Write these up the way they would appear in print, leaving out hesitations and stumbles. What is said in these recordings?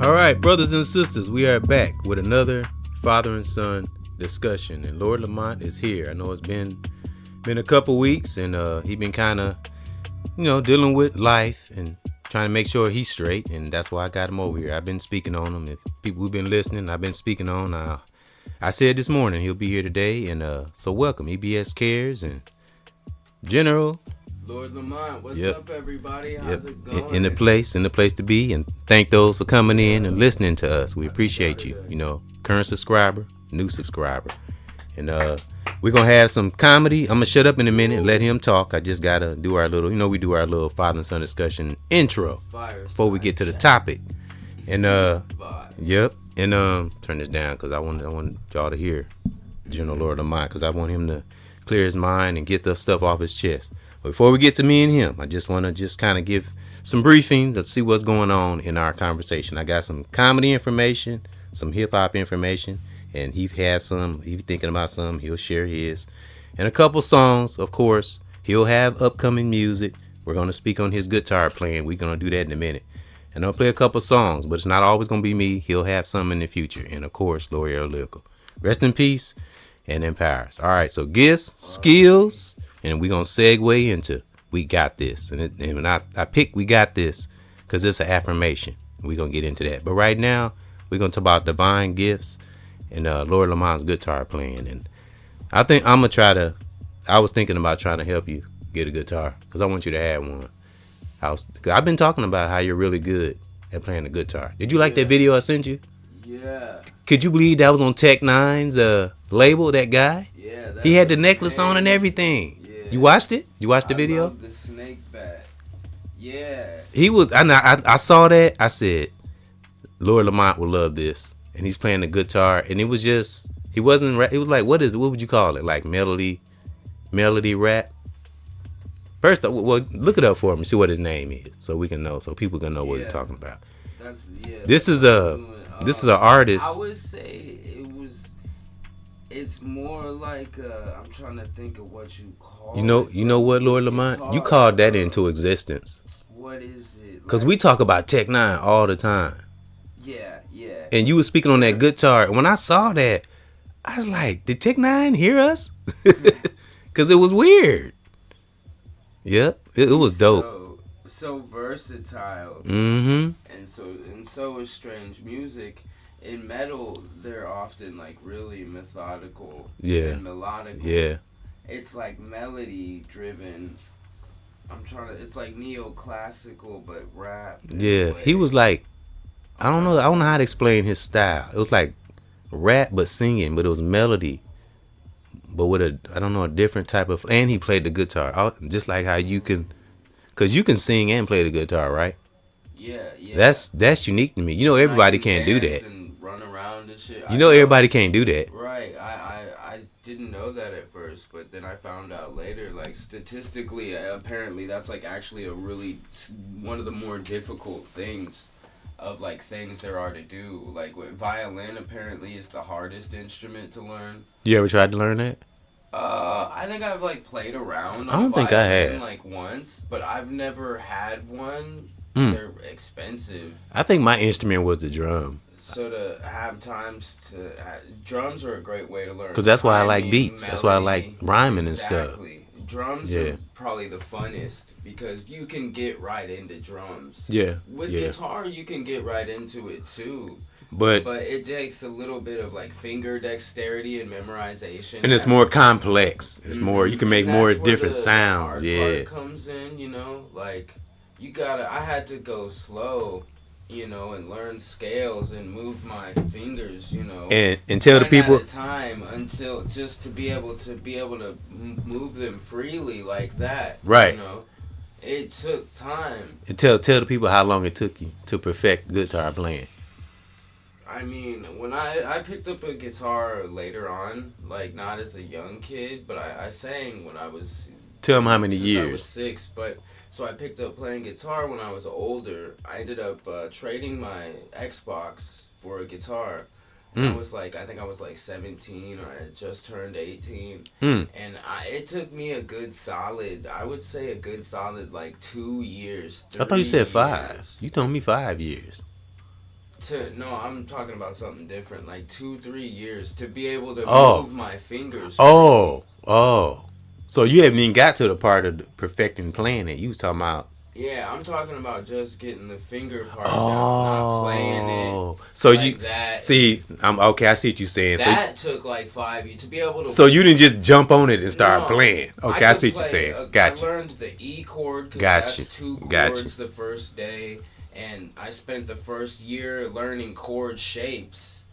All right, brothers and sisters, we are back with another father and son discussion, and Lord Lamont is here. I know it's been a couple weeks, and he been kind of, dealing with life and trying to make sure he's straight, and that's why I got him over here. I've been speaking on him. If people who've been listening, I've been speaking on. I said this morning he'll be here today, and so welcome EBXCARES and General. Lord Lamont, what's up, everybody? How's it going? In the place to be, and thank those for coming in and listening to us. We appreciate you. Current subscriber, new subscriber, and we're gonna have some comedy. I'm gonna shut up in a minute and let him talk. I just gotta do our little, we do our little father and son discussion intro before we get to the topic. And yep, and turn this down because I want y'all to hear General Lord Lamont, because I want him to clear his mind and get the stuff off his chest. Before we get to me and him, I just want to kind of give some briefing to see what's going on in our conversation. I got some comedy information, some hip hop information, and he has some. He's thinking about some. He'll share his, and a couple songs. Of course, he'll have upcoming music. We're gonna speak on his guitar playing. We're gonna do that in a minute, and I'll play a couple songs. But it's not always gonna be me. He'll have some in the future, and of course, L'Oreal Lyrical. Rest in peace, and in Paris. All right, so gifts, skills. And we're going to segue into We Got This. And when I picked We Got This because it's an affirmation. We're going to get into that. But right now, we're going to talk about divine gifts and Lord Lamont's guitar playing. And I think I'm going to I was thinking about trying to help you get a guitar because I want you to have one. I've been talking about how you're really good at playing the guitar. Did you like that video I sent you? Yeah. Could you believe that was on Tech Nine's label, that guy? Yeah. He had the necklace on and everything. You watched it? You watched the video? I love the snake bat. Yeah. He was. I saw that. I said, Lord Lamont will love this, and he's playing the guitar, and it was just. He wasn't. It was like, what would you call it? Like melody rap. First, well, look it up for him. See what his name is, so we can know, so people can know what we're talking about. This is an artist. I would say it's more like I'm trying to think of what you call it. You know what, Lord Lamont? You called that into existence. What is it? Because we talk about Tech Nine all the time. Yeah. And you were speaking on that guitar. When I saw that, I was like, did Tech Nine hear us? Because it was weird. Yep, it was dope. So versatile. Mm-hmm. And so is strange music. In metal, they're often like really methodical and melodic. Yeah. It's like melody driven. It's like neoclassical but rap. Yeah. He was like, I don't know how to explain his style. It was like rap but singing, but it was melody. But with a different type of, and he played the guitar. Just like how you can, because you can sing and play the guitar, right? Yeah. That's unique to me. Everybody can't do that. Run around and shit. Everybody can't do that. Right. I didn't know that at first, but then I found out later, like statistically, apparently that's like actually one of the more difficult things of like things there are to do. Like with violin, apparently is the hardest instrument to learn. You ever tried to learn that? I think I've like played around. I don't think I have. Like once, but I've never had one. They're expensive. I think my instrument was the drum. So to have drums are a great way to learn. Because that's why I like beats. Melody, that's why I like rhyming and stuff. Exactly. Drums are probably the funnest because you can get right into drums. Yeah. With guitar, you can get right into it too. But it takes a little bit of like finger dexterity and memorization. And it's more complex. It's more, you can make more different sounds. The hard part comes in, like I had to go slow. And learn scales and move my fingers, and tell the people at a time until just to be able to move them freely like that. Right. It took time. And tell the people how long it took you to perfect guitar playing. I mean, when I picked up a guitar later on, like not as a young kid, but I sang when I was. Tell them how many years. I was 6, but. So I picked up playing guitar when I was older. I ended up trading my Xbox for a guitar. And I think I was like 17 or I had just turned 18. And it took me a good solid like 2 years. I thought you said 5. You told me 5 years. No, I'm talking about something different. Like 2-3 years to be able to Oh. move my fingers. Oh. So you haven't even got to the part of the perfecting playing it. You was talking about. Yeah, I'm talking about just getting the finger part down, not playing it Oh. So like you that. see, I'm okay. I see what you're saying. That took like 5 years to be able to. So you didn't just jump on it and start No, playing. Okay, I could see what you're play saying. Gotcha. I learned the E chord because Gotcha. that's 2 Gotcha. chords the first day, and I spent the first year learning chord shapes.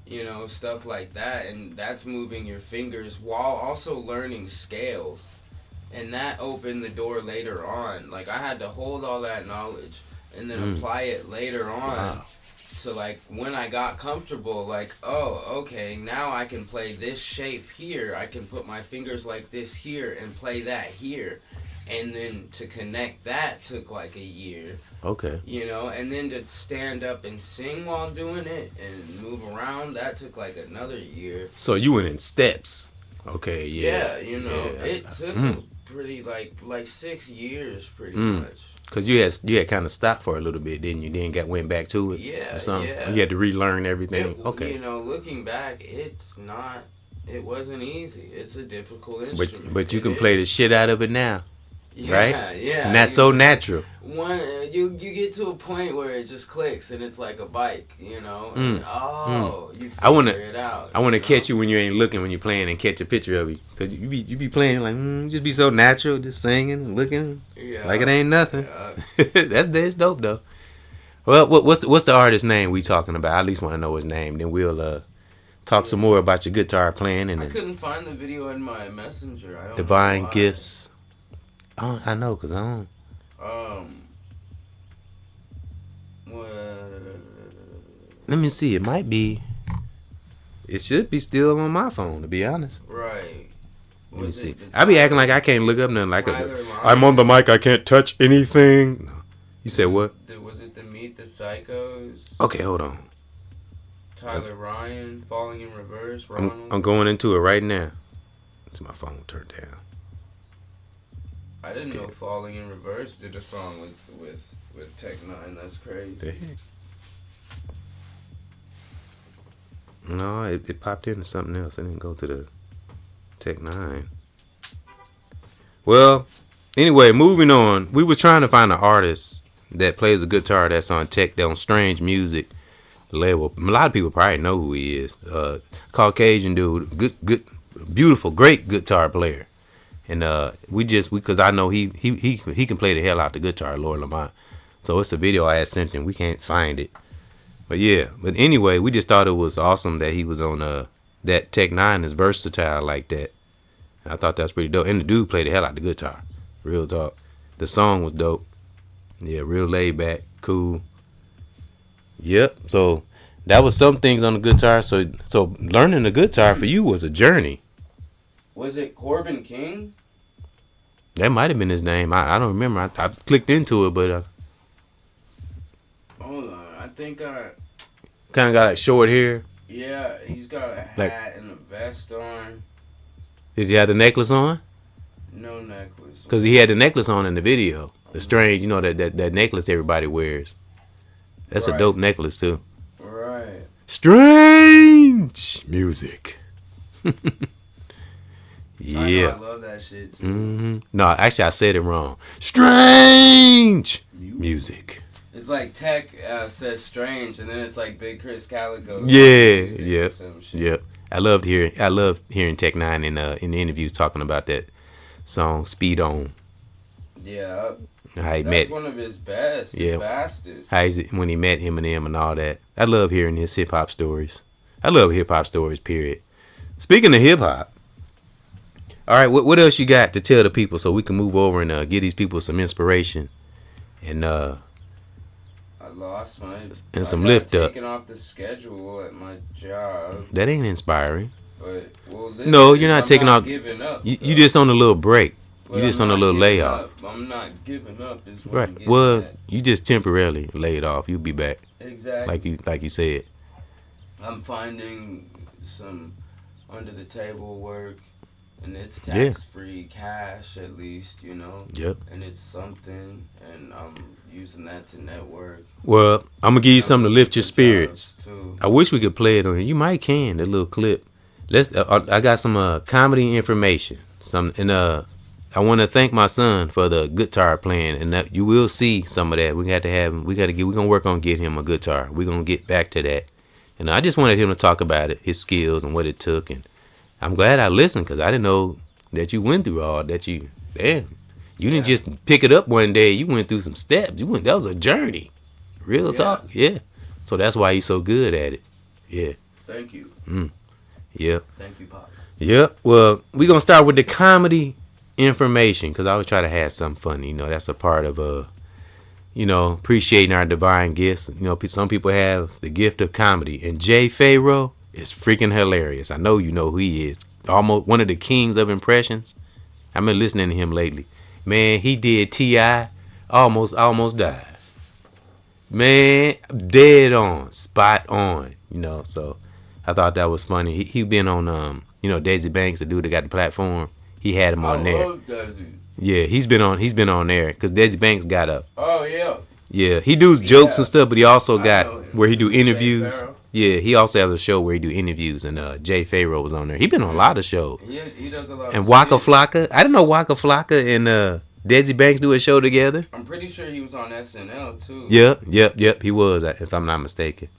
You know, stuff like that, and that's moving your fingers while also learning scales. And that opened the door later on. Like, I had to hold all that knowledge and then apply it later on. Wow. So, like, when I got comfortable, like, oh, okay, now I can play this shape here. I can put my fingers like this here and play that here. And then to connect that took like a year. Okay. You know, and then to stand up and sing while doing it and move around, that took like another year. So you went in steps. Okay, yeah. Yeah, you know, Yeah, it took a pretty like 6 years pretty much. Cause you had kind of stopped for a little bit, didn't you? Then went back to it. Yeah, or something. yeah. You had to relearn everything. Okay. You know, looking back, it wasn't easy. It's a difficult instrument. But you can play the shit out of it now. Yeah, right? Yeah, And that's so natural. You get to a point where it just clicks and it's like a bike, you know. And, you figure it out. I want to catch you when you ain't looking when you're playing and catch a picture of you, cause you be playing like just be so natural, just singing, looking like it ain't nothing. Yeah. that's dope though. Well, what's the artist name we talking about? I at least want to know his name. Then we'll talk some more about your guitar playing and. I couldn't find the video in my messenger. I don't Divine know why. Gifts. I know, cause I don't. Let me see. It might be. It should be still on my phone, to be honest. Right. Let me see. I be acting like I can't look up nothing. Like I'm on the mic. I can't touch anything. No. You said what? Was it the Meet the Psychos? Okay, hold on. Tyler Ryan, Falling in Reverse. Ronald. I'm going into it right now. It's my phone turned down. I didn't know Falling in Reverse did a song with Tech Nine. That's crazy. The heck? No, it popped into something else. I didn't go to the Tech Nine. Well, anyway, moving on. We was trying to find an artist that plays a guitar that's on Strange Music label. A lot of people probably know who he is. Caucasian dude, good, beautiful, great guitar player. And because I know he can play the hell out the guitar, Lord Lamont. So it's a video I had sent him. We can't find it. But yeah. But anyway, we just thought it was awesome that he was on that Tech Nine is versatile like that. I thought that's pretty dope. And the dude played the hell out the guitar. Real talk. The song was dope. Yeah, real laid back, cool. Yep. So that was some things on the guitar. So learning the guitar for you was a journey. Was it Corbin King? That might have been his name. I don't remember. I clicked into it, but hold on. I think I kind of got like short hair. Yeah, he's got a hat and a vest on. Did he have the necklace on? No necklace. Because he had the necklace on in the video. The strange, that necklace everybody wears. That's a dope necklace too. Right. Strange music. Yeah. I love that shit too. Mm-hmm. No, actually, I said it wrong. Strange music. It's like Tech says strange, and then it's like Big Chris Calico. Yeah. Yep. I love hearing Tech Nine in the interviews talking about that song "Speed On." Yeah. That's one of his best. His fastest. When he met Eminem and all that. I love hearing his hip hop stories. I love hip hop stories. Period. Speaking of hip hop. All right, what else you got to tell the people so we can move over and give these people some inspiration and I lost my and some lift up. Taken off the schedule at my job. That ain't inspiring. But no, you're not taking off. Giving up. You just on a little break. You just on a little layoff. I'm not giving up. Is what right. Well, you just temporarily laid off. You'll be back. Exactly. Like you said. I'm finding some under the table work. and it's tax-free cash at least, Yep. and it's something, and I'm using that to network. Well, I'm gonna give you something to lift your For spirits. jobs, too. I wish we could play it on here. You might can that little clip. Let's. I got some comedy information. I want to thank my son for the guitar playing, and that you will see some of that. We got to have him. We're gonna work on getting him a guitar. We're gonna get back to that. And I just wanted him to talk about it, his skills and what it took. And I'm glad I listened because I didn't know that you went through all that. You didn't just pick it up one day. You went through some steps. That was a journey. Real talk. Yeah. So that's why you're so good at it. Yeah. Thank you. Yep. Thank you, Pop. Yep. Well, we're going to start with the comedy information because I always try to have something funny. That's a part of, appreciating our divine gifts. Some people have the gift of comedy. And Jay Pharoah is freaking hilarious. I know you know who he is. Almost one of the kings of impressions. I've been listening to him lately. Man, he did T.I. Almost died. Man, dead on. Spot on. So I thought that was funny. He been on Daisy Banks, the dude that got the platform. He had him on there. Love Daisy. Yeah, he's been on there because Daisy Banks got up. Oh yeah. Yeah, he does jokes and stuff, but he also got where he do Jay interviews. Pharoah. Yeah, he also has a show where he do interviews, and Jay Pharoah was on there. He been on a lot of shows. He does a lot. And of Waka skits. Flocka, I didn't know Waka Flocka and Daisy Banks do a show together. I'm pretty sure he was on SNL too. Yep, he was, if I'm not mistaken.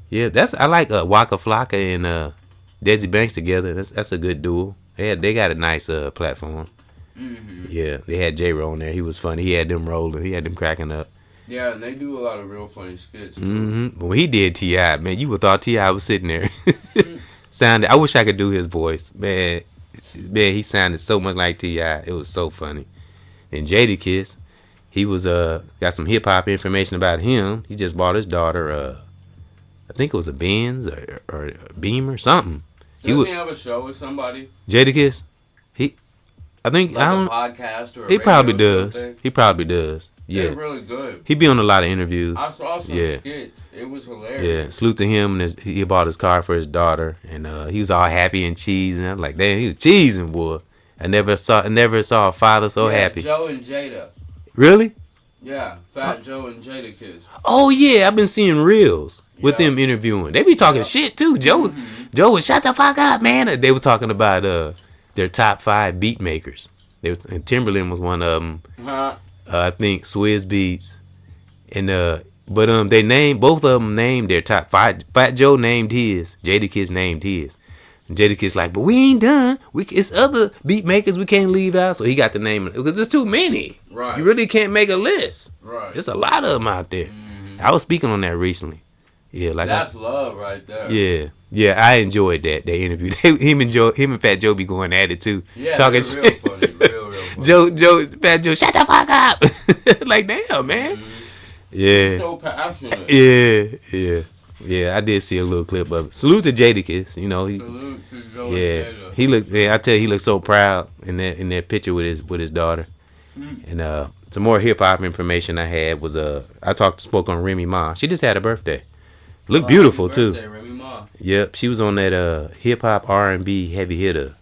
Yeah, I like Waka Flocka and Daisy Banks together. That's a good duo. They got a nice platform. Mm-hmm. Yeah, they had J-Ro on there. He was funny. He had them rolling. He had them cracking up. Yeah, and they do a lot of real funny skits too. Mm-hmm. When he did T.I., man, you would thought T.I. was sitting there. I wish I could do his voice. Man, he sounded so much like T.I. It was so funny. And Jadakiss, he was got some hip hop information about him. He just bought his daughter I think it was a Benz or a Beamer, something. Doesn't he have a show with somebody? Jadakiss? I think Like I don't. a podcast or a He probably radio does. something? He probably does. Yeah, They're really good. he be on a lot of interviews. I saw some Yeah. skits. It was Yeah, hilarious. salute to him. And he bought his car for his daughter, and he was all happy and cheesing. I'm like, damn, he was cheesing, boy. I never saw a father so happy. Joe and Jada. Really? Yeah, Fat Joe and Jada Kiss. Oh yeah, I've been seeing reels with Yeah. them interviewing. They be talking shit too. Joe was shut the fuck up, man. They were talking about their top 5 beat makers. And Timberland was one of them. Huh? I think Swizz Beats, and but they named both of them named their top 5. Fat Joe named his. Jadakiss named his. And Jadakiss like, but we ain't done. It's other beat makers we can't leave out. So he got the name because there's too many. Right. You really can't make a list. Right. There's a lot of them out there. I was speaking on that recently. Yeah, like That's love right there. yeah, I enjoyed that interview. Him and Fat Joe be going at it too, Yeah, talking they're shit. real funny. Real funny. Fat Joe, shut the fuck up! Like damn, man. Yeah, So passionate. yeah. I did see a little clip of it. Salute to Jadakiss. Salute to Joe and Jada. He looked. Yeah, I tell you, he looked so proud in that picture with his daughter. And some more hip hop information I had was I spoke on Remy Ma. She just had a birthday. Looked beautiful Happy too. birthday, Remy Ma. Yep, she was on that hip hop R&B heavy hitter.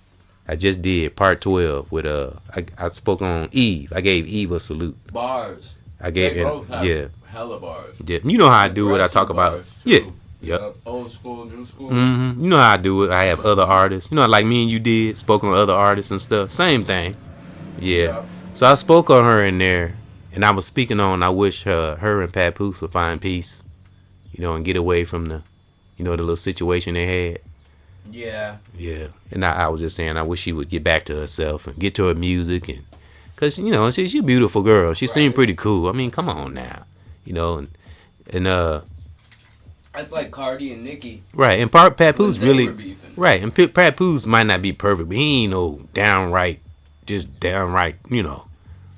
I just did part 12 with I spoke on Eve. I gave Eve a salute. Bars. I gave They both have yeah. hella bars. Yeah. You know how I do it. I talk Aggressive about bars, too. yeah. Yep. Old school, new school. You know how I do it. I have other artists. Like me and you did, spoke on other artists and stuff. Same thing. Yeah. Yep. So I spoke on her in there, and I was speaking on I wish her and Papoose would find peace, and get away from the little situation they had. Yeah. Yeah. And I was just saying I wish she would get back to herself and get to her music, and because she's a beautiful girl. She seemed pretty cool. I mean, come on now, and That's like Cardi and Nicki. right. And Papoose when they really were beefing. right. And Papoose might not be perfect, but he ain't no downright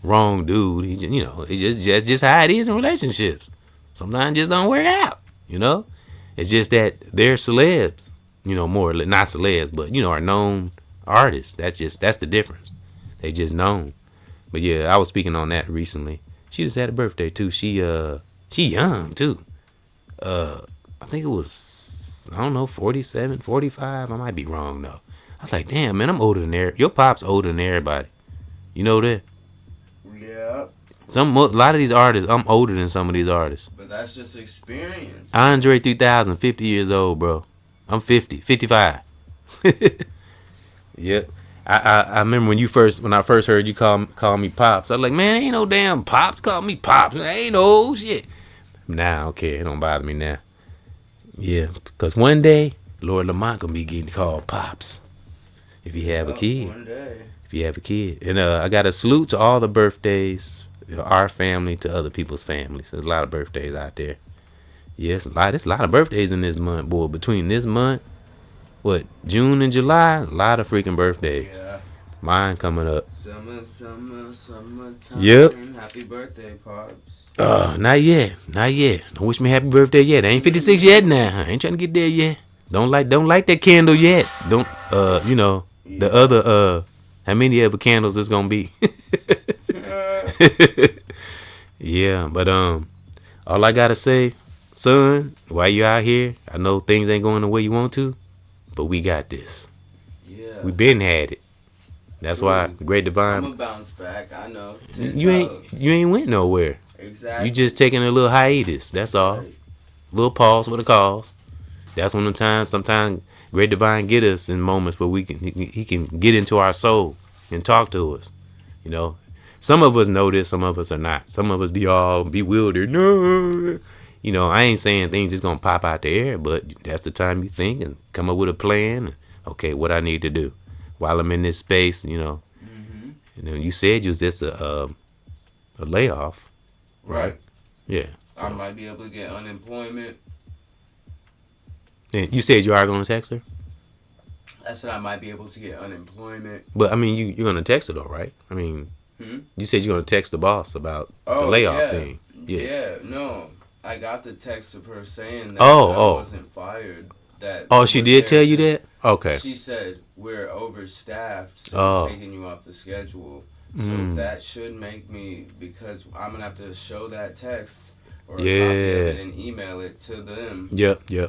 wrong dude. He it's just how it is in relationships. Sometimes it just don't work out. It's just that they're celebs. More not celebs, but are known artists. That's the difference. They just known. But yeah, I was speaking on that recently. She just had a birthday too. She young too. I think it was 47, 45. I might be wrong though. I was like, damn, man, I'm older than your pop's older than everybody. You know that? Yeah. A lot of these artists, I'm older than some of these artists. But that's just experience. Andre 3000, 50 years old, bro. I'm 50, 55. Yep. I remember when I first heard you call me Pops. I was like, man, ain't no damn Pops. Call me Pops. I ain't no old shit. Nah, I don't care. It don't bother me now. Yeah, because one day, Lord Lamont gonna be getting called Pops. If you have a kid. One day. If you have a kid. And I got a salute to all the birthdays, our family to other people's families. There's a lot of birthdays out there. Yes, there's a lot of birthdays in this month, boy. Between this month, June and July, a lot of freaking birthdays. Yeah. Mine coming up. Summertime. Yep. Happy birthday, Pops. Not yet. Don't wish me happy birthday yet. I ain't 56 yet now. I ain't trying to get there yet. Don't light that candle yet. Don't, the other, how many other candles it's gonna be? Yeah, but, all I gotta say, son, while you out here, I know things ain't going the way you want to, but we got this. Yeah. We been had it. That's why Great Divine. I'm gonna bounce back. I know. You ain't went nowhere. Exactly. You just taking a little hiatus. That's all. Little pause with a cause. That's when sometimes Great Divine get us in moments where he can get into our soul and talk to us. You know, some of us know this, some of us are not. Some of us be all bewildered. No, you know, I ain't saying things just gonna pop out the air, but that's the time you think and come up with a plan. And, okay, what I need to do while I'm in this space, you know. Mm-hmm. And then you said you was just a layoff. Right. Yeah. So. I might be able to get unemployment. And you said you are going to text her? I said I might be able to get unemployment. But, I mean, you're going to text her, though, right? I mean, you said you're going to text the boss about the layoff thing. Yeah, no. I got the text of her saying that I wasn't fired. She did tell you that? Okay. She said, we're overstaffed, so we're taking you off the schedule. So that should make me, because I'm going to have to show that text or a copy of it and email it to them. Yep. Yeah.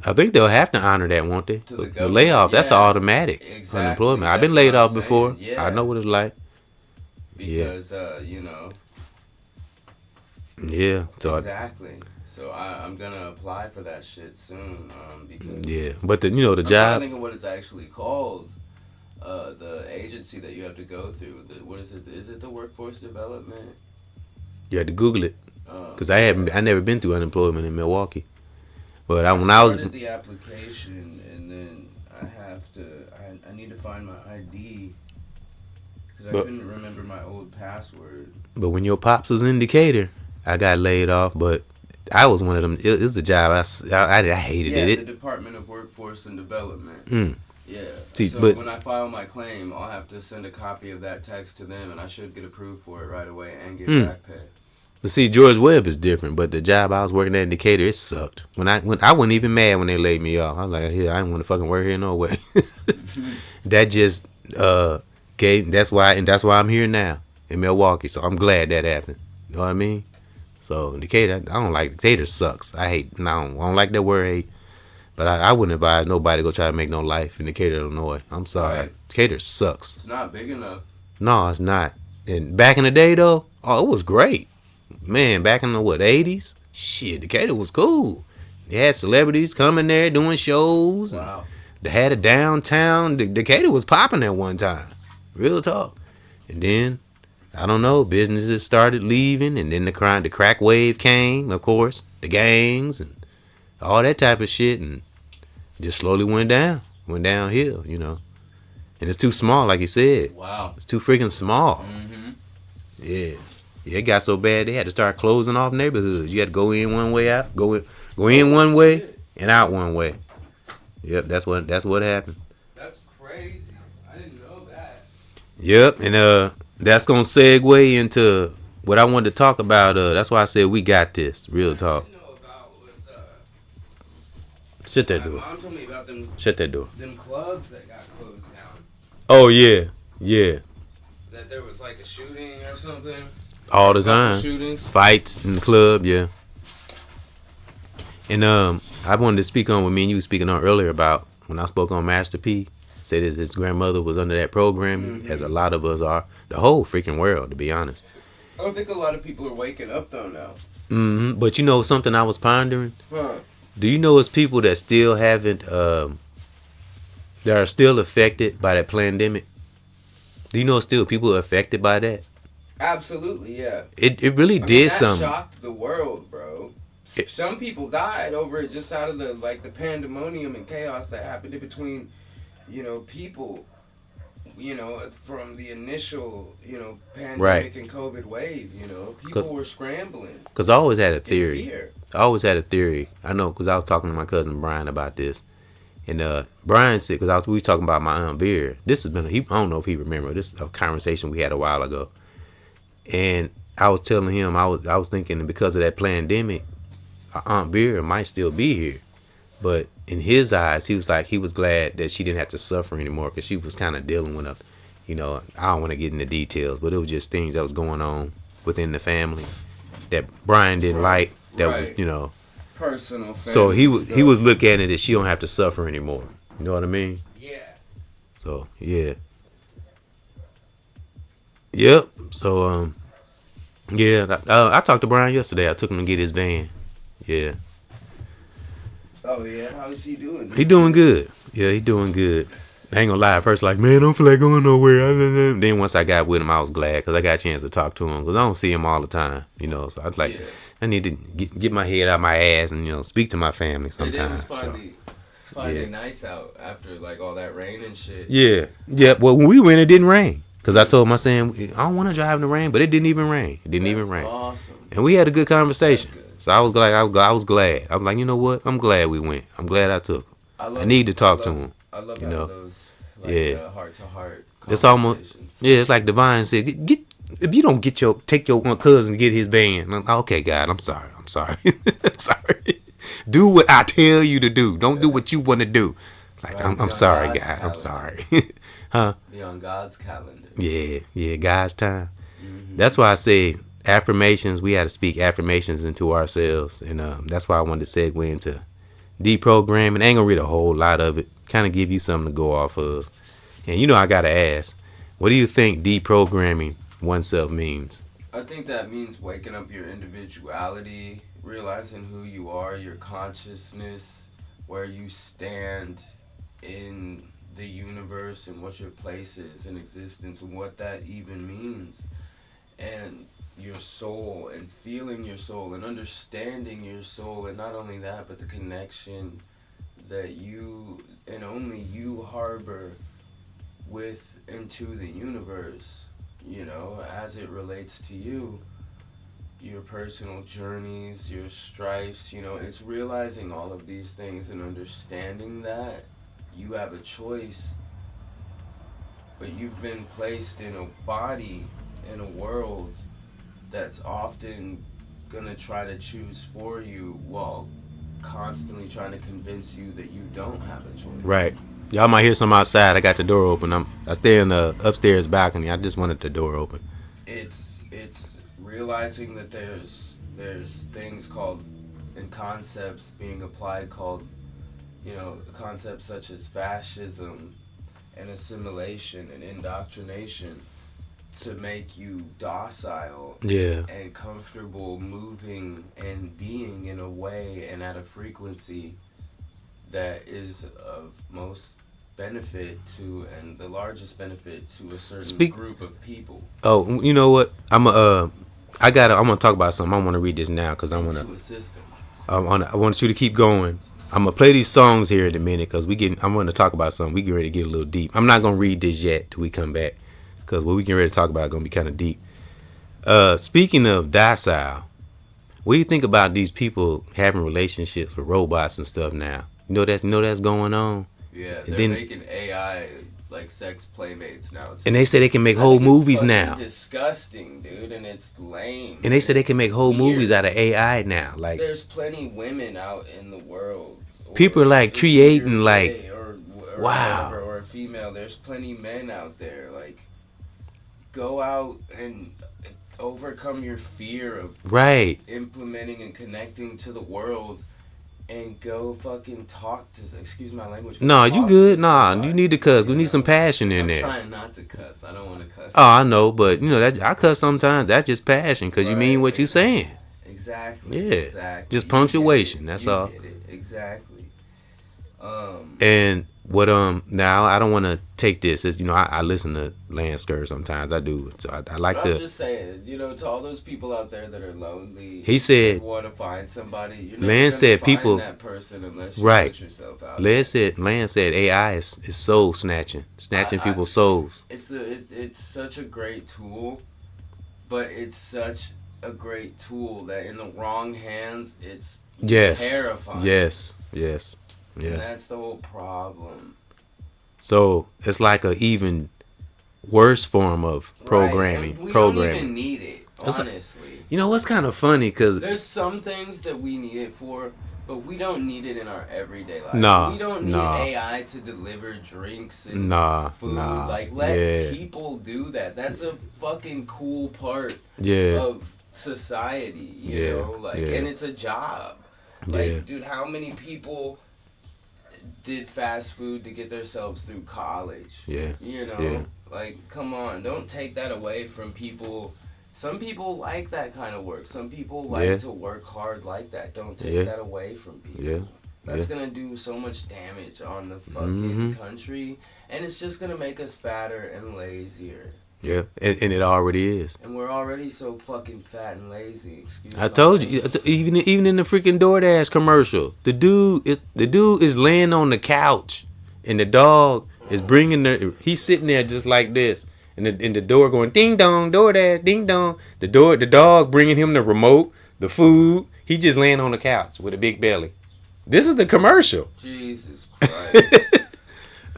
I think they'll have to honor that, won't they? The layoff, that's automatic unemployment. I've been laid off before. Yeah. I know what it's like. Because, you know. Yeah. So exactly. So I'm going to apply for that shit soon. Because but the job. I'm trying to think of what it's actually called. The agency that you have to go through. What is it? Is it the workforce development? You had to Google it. Because I never been through unemployment in Milwaukee. But when I was the application, and then I need to find my ID because I couldn't remember my old password. But when your pops was in Decatur, I got laid off. But I was one of them. It was a job I hated it. Yeah, the Department of Workforce and Development. Yeah. So when I file my claim, I'll have to send a copy of that text to them, and I should get approved for it right away and get back pay. But see, George Webb is different. But the job I was working at in Decatur, it sucked. When I wasn't even mad when they laid me off. I was like, I didn't want to fucking work here no way. That just that's why I'm here now in Milwaukee. So I'm glad that happened. You know what I mean? So Decatur, I don't like Decatur. Sucks. I don't like that word hate. But I wouldn't advise nobody to go try to make no life in Decatur, Illinois. I'm sorry. Right. Decatur sucks. It's not big enough. No, it's not. And back in the day, though, it was great. Man, back in the, 80s? Shit, Decatur was cool. They had celebrities coming there doing shows. Wow. They had a downtown. Decatur was popping at one time. Real talk. And then, I don't know, businesses started leaving. And then the crack wave came, of course. The gangs and all that type of shit. And just slowly went downhill, you know. And it's too small, like you said. Wow. It's too freaking small. Mm-hmm. Yeah, it got so bad they had to start closing off neighborhoods. You had to go in one way out, go in one way and out one way. Yep, that's what happened. That's crazy. I didn't know that. Yep, and that's gonna segue into what I wanted to talk about. That's why I said we got this. Real talk. Shut that door. My mom told me about them. Shut that door. Them clubs that got closed down. Oh yeah. That there was like a shooting or something. All the time. Shootings. Fights in the club, yeah. And I wanted to speak on what me and you were speaking on earlier about when I spoke on Master P, said his grandmother was under that programming, as a lot of us are. The whole freaking world, to be honest. I think a lot of people are waking up though now. But you know something I was pondering? Huh. Do you know it's people that still haven't, that are still affected by that pandemic? Do you know still people are affected by that? Absolutely, yeah. It really did something. That shocked the world, bro. Some people died over it just out of the pandemonium and chaos that happened in between, people, from the initial, pandemic and COVID wave, people were scrambling. Because I always had a theory. Fear. I know, because I was talking to my cousin Brian about this. And Brian said, because we were talking about my Aunt Beer. This has been, I don't know if he remember. This is a conversation we had a while ago. And I was telling him, I was thinking because of that pandemic, Aunt Beer might still be here. But in his eyes, he was glad that she didn't have to suffer anymore because she was kind of dealing with I don't want to get into details, but it was just things that was going on within the family that Brian didn't like. That was, personal. So he was looking at it that she don't have to suffer anymore. You know what I mean? Yeah. So yeah. Yep. So yeah. I talked to Brian yesterday. I took him to get his van. Yeah. Oh yeah. How's he doing? He doing good. Yeah, he doing good. I ain't gonna lie. At first, like, man, I don't feel like going nowhere. Then once I got with him, I was glad because I got a chance to talk to him because I don't see him all the time. So I was like, I need to get my head out my ass and speak to my family sometimes. It was finally nice out after all that rain and shit. Yeah. Well, when we went, it didn't rain because I told my son I don't want to drive in the rain, but it didn't even rain. It didn't even rain. Awesome. And we had a good conversation. So I was glad. I was glad. I was like, you know what? I'm glad we went. I'm glad I took him. I need to talk to him. I love those heart to heart. It's almost it's like Divine said. If you don't take your one cousin to get his van. Okay, God, I'm sorry. I'm sorry. Do what I tell you to do. Don't do what you want to do. I'm sorry, God. I'm sorry. Huh? Be on God's calendar. Yeah, God's time. Mm-hmm. That's why I say affirmations. We had to speak affirmations into ourselves, and that's why I wanted to segue into deprogramming. I ain't gonna read a whole lot of it. Kind of give you something to go off of. And I gotta ask, what do you think deprogramming oneself means? I think that means waking up your individuality, realizing who you are, your consciousness, where you stand in the universe and what your place is in existence and what that even means. And your soul and feeling your soul and understanding your soul, and not only that, but the connection that you and only you harbor with into the universe, as it relates to you, your personal journeys, your strifes, it's realizing all of these things and understanding that you have a choice, but you've been placed in a body, in a world that's often gonna try to choose for you while constantly trying to convince you that you don't have a choice. Right. Y'all might hear some outside. I got the door open. I stay in the upstairs balcony. I just wanted the door open. It's realizing that there's things called and concepts being applied called, concepts such as fascism and assimilation and indoctrination to make you docile and comfortable moving and being in a way and at a frequency that is of most benefit to and the largest benefit to a certain group of people. Oh, you know what? I'm gonna talk about something. I want to read this now because I want I want you to keep going. I'm gonna play these songs here in a minute because I'm gonna talk about something. We get ready to get a little deep. I'm not gonna read this yet till we come back because what we get ready to talk about is gonna be kind of deep. Speaking of docile, what do you think about these people having relationships with robots and stuff now? That's going on. Yeah, they're making AI sex playmates now too. And they say they can make whole movies now. Disgusting, dude, and it's lame. And they say they can make whole movies out of AI now. There's plenty women out in the world. People are creating or wow. Whatever, or a female. There's plenty men out there. Go out and overcome your fear of implementing and connecting to the world and go fucking talk to, excuse my language. No, you talk good. to Nah, somebody, you need to cuss. We you need some know? passion in I'm there. trying not to cuss. I don't want to cuss. Oh, I know, but you know that I cuss sometimes. That's just passion because you mean what you saying. Exactly. Yeah, Exactly. just You punctuation. get it. That's You all. get it. Exactly. And what now I don't want to take this as you know I listen to Land Skirt sometimes I do so I like But I'm to. just saying, you know, to all those people out there that are lonely, He said, and want to find somebody, you're never Land gonna said find people that person unless you right. put yourself out. Land said AI is soul snatching people's souls. It's such a great tool, but it's such a great tool that in the wrong hands, it's terrifying. Yes. And that's the whole problem. So it's like a even worse form of programming. Right. And we don't even need it, honestly. You know what's kind of funny? Because there's some things that we need it for, but we don't need it in our everyday life. We don't need AI to deliver drinks and food. Like, let people do that. That's a fucking cool part of society, you know? Like, and it's a job. Like, dude, how many people did fast food to get themselves through college? You know? Like, come on. Don't take that away from people. Some people like that kind of work. Some people like to work hard like that. Don't take that away from people. That's going to do so much damage on the fucking country. And it's just going to make us fatter and lazier. Yeah, and it already is. And we're already so fucking fat and lazy. Excuse me. I told you, even in the freaking DoorDash commercial, the dude is laying on the couch, and the dog is he's sitting there just like this, and the door going ding dong, DoorDash, ding dong. The dog bringing him the remote, the food. He just laying on the couch with a big belly. This is the commercial. Jesus Christ.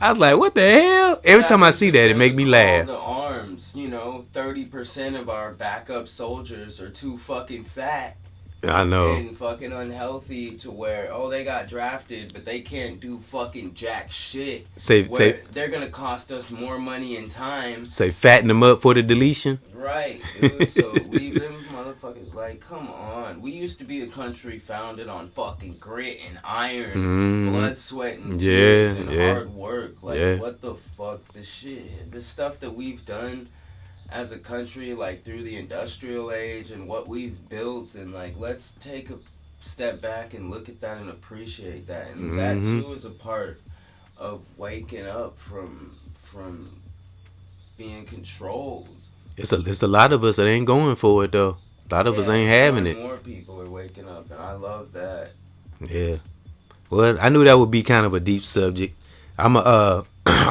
I was like, what the hell? Every time I see that, it make me laugh. The arms, you know, 30% of our backup soldiers are too fucking fat. I know. And fucking unhealthy to where, they got drafted, but they can't do fucking jack shit. They're going to cost us more money and time. Say fatten them up for the deletion. Right, dude. So leave them motherfuckers. Like, come on. We used to be a country founded on fucking grit and iron, blood, sweat, and tears and hard work. Like, what the fuck? The stuff that we've done as a country, like, through the industrial age and what we've built, and, like, let's take a step back and look at that and appreciate that. And that, too, is a part of waking up from being controlled. It's a lot of us that ain't going for it though. A lot of us ain't having it. More people are waking up, and I love that. Yeah. Well, I knew that would be kind of a deep subject. I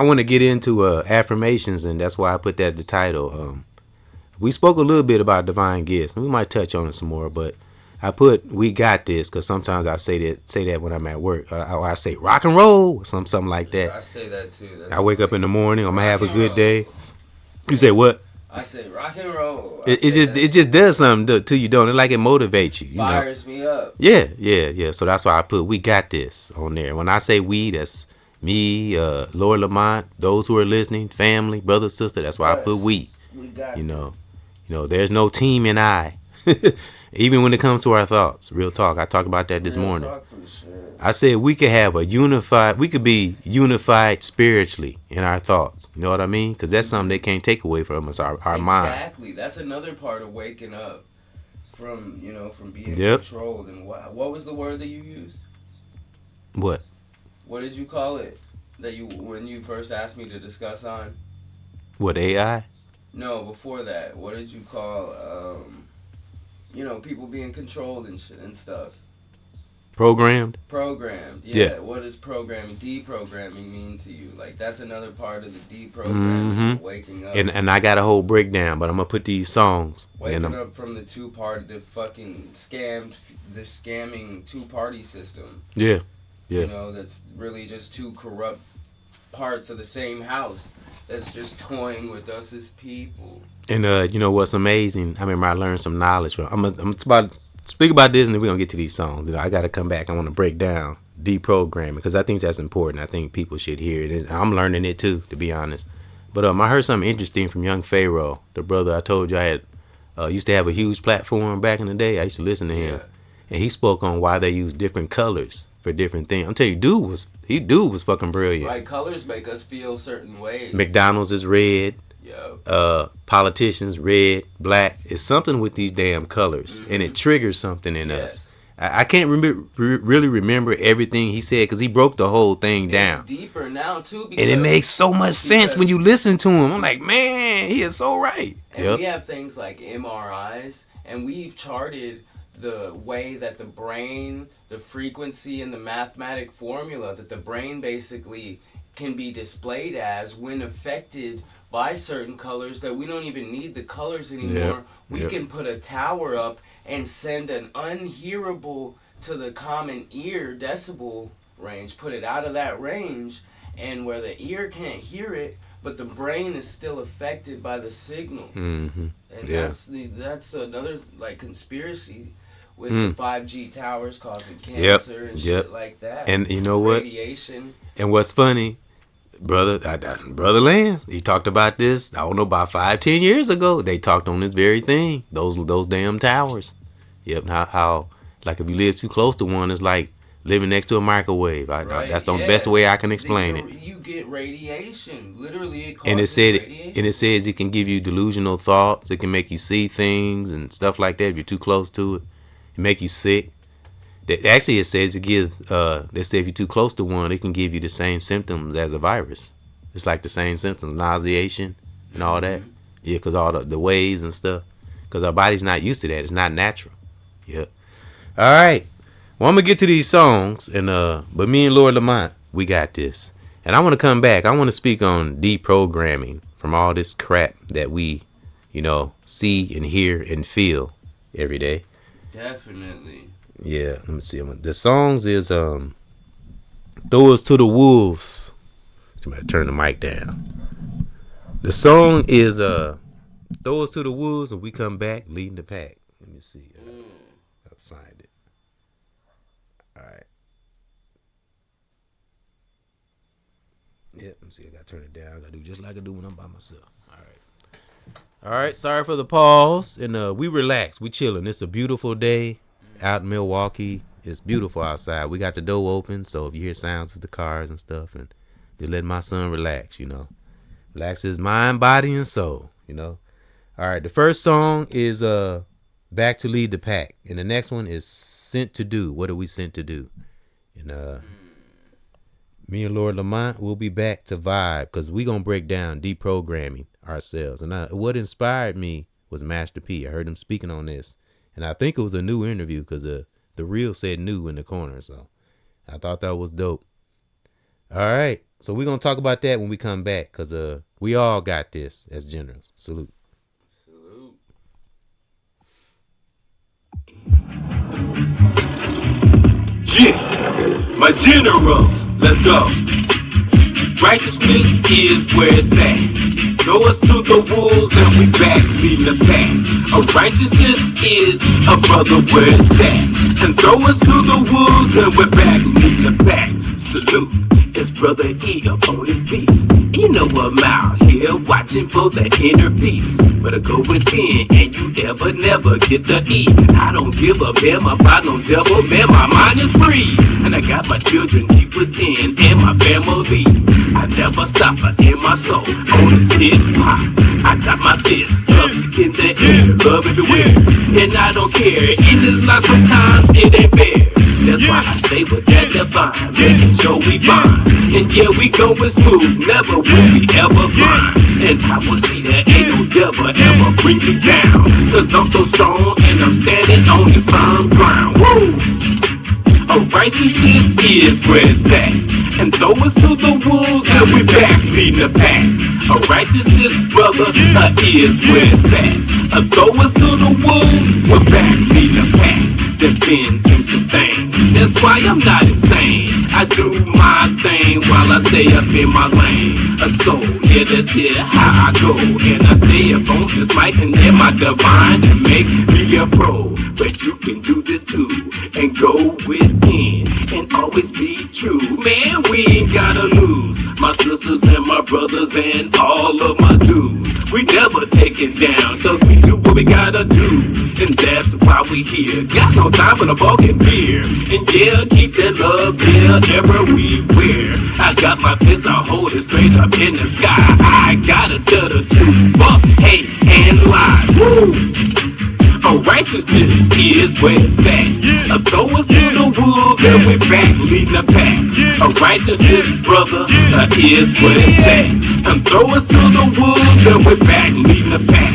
want to get into affirmations, and that's why I put that the title. We spoke a little bit about divine gifts, and we might touch on it some more. But I put "we got this" because sometimes I say that when I'm at work. I say rock and roll, something like that. I say that too. I wake up in the morning. I'm gonna have a good day. You say what? I say rock and roll. It just does something to you, don't it? Like it motivates you. Fires me up. Yeah. So that's why I put "we got this" on there. When I say we, that's me, Lord Lamont, those who are listening, family, brother, sister. That's why I put we. We got you know, there's no team in I. Even when it comes to our thoughts, real talk. I talked about that this morning. Talk for sure. I said we could be unified spiritually in our thoughts. You know what I mean? Because that's something they can't take away from us, our mind. Exactly. That's another part of waking up from being controlled. And what was the word that you used? What? What did you call it? When you first asked me to discuss on? What, AI? No, before that. What did you call people being controlled and stuff? Programmed? Yeah. What does deprogramming mean to you? Like, that's another part of the deprogramming, waking up. And I got a whole breakdown, but I'm going to put these songs. Waking up from the scamming two-party system. Yeah. That's really just two corrupt parts of the same house that's just toying with us as people. And you know what's amazing? I remember I learned some knowledge. I'm about to speak about this, and then we're going to get to these songs. I got to come back. I want to break down deprogramming because I think that's important. I think people should hear it. And I'm learning it too, to be honest. But I heard something interesting from Young Pharaoh, the brother I told you I had used to have a huge platform back in the day. I used to listen to him. and he spoke on why they use different colors for different things. I'm telling you, dude was fucking brilliant. Right, colors make us feel certain ways. McDonald's is red. Yeah. Politicians, red, black. It's something with these damn colors, and it triggers something in us. I can't really remember everything he said because he broke the whole thing down. It's deeper now too, and it makes so much sense when you listen to him. I'm like, man, he is so right. And we have things like MRIs, and we've charted the way that the brain, the frequency, and the mathematic formula that the brain basically can be displayed as when affected by certain colors, that we don't even need the colors anymore. We can put a tower up and send an unhearable to the common ear decibel range, put it out of that range, and where the ear can't hear it, but the brain is still affected by the signal. And that's another like conspiracy with the 5G towers causing cancer and shit like that. And you know what? Radiation. And what's funny, brother Lance, he talked about this, I don't know, about 5-10 years ago. They talked on this very thing. Those damn towers. How like if you live too close to one, it's like living next to a microwave. That's the best way I can explain it. You get radiation. Literally, it causes and it said radiation. And it says it can give you delusional thoughts. It can make you see things and stuff like that if you're too close to it. It make you sick. Actually, it says it gives. They say if you're too close to one, it can give you the same symptoms as a virus. It's like the same symptoms, nauseation and all that. Yeah, because all the waves and stuff. Because our body's not used to that. It's not natural. Yep. All right. Well, I'm gonna get to these songs, and but me and Lord Lamont, we got this. And I want to come back. I want to speak on deprogramming from all this crap that we, see and hear and feel every day. Definitely. Yeah, let me see. The songs is Throw Us to the Wolves. Somebody turn the mic down. The song is Throw Us to the Wolves, and we come back leading the pack. Let me see. I'll find it. All right. Yep, let me see. I gotta turn it down. I gotta do just like I do when I'm by myself. All right. Sorry for the pause. And we relax. We chilling. It's a beautiful day out in Milwaukee. It's beautiful outside. We got the door open, so if you hear sounds, it's the cars and stuff. And just let my son relax. Relax his mind, body, and soul. All right. The first song is Back to Lead the Pack, and the next one is Sent to Do. What are we sent to do? And me and Lord Lamont will be back to vibe because we gonna break down deprogramming ourselves. And what inspired me was Master P. I heard him speaking on this, and I think it was a new interview because the reel said new in the corner, so I thought that was dope. All right, so we're gonna talk about that when we come back because we all got this as generals. Salute. Yeah, my generals, let's go. Righteousness is where it's at. Throw us to the wolves and we back leading the pack. Righteousness is a brother where it's at. And throw us to the wolves and we're back leading the pack. Salute, it's Brother E up on his beast. You know I'm out here watching for the inner peace. Better go within and you never get the E. I don't give a damn about no devil, man, my mind is free. And I got my children deep within and my family. I never stop in my soul on this hip hop. I got my fist up in the air, love everywhere. And I don't care, in this life sometimes it ain't fair. That's why I stay with that divine, making sure we fine. And yeah, we going smooth, never will we ever blind. And I will see that ain't no devil ever bring me down. Cause I'm so strong and I'm standing on this firm ground. Woo! Righteousness is where it's at. And throw us to the wolves and we back leading the pack. Righteousness, brother, is where it's at. Throw us to the wolves, we're back leading the pack. There's been through some things, that's why I'm not insane. I do my thing while I stay up in my lane. So yeah, that's here how I go. And I stay up on this mic and get my divine to make me a pro. But you can do this too and go within and always be true. Man, we ain't gotta lose. My sisters and my brothers and all of my dudes, we never take it down, cause we do what we gotta do. And that's why we here. Got no time for the bulking beer. And yeah, keep that love here everywhere. I got my fist, I hold it straight up in the sky. I gotta tell the truth, fuck hate and lies. Woo! Oh, righteousness is where it's at. Throw us to the wolves and we're back leading the pack. Oh, righteousness, brother, is where it's at. Throw us to the wolves and we're back leading the pack.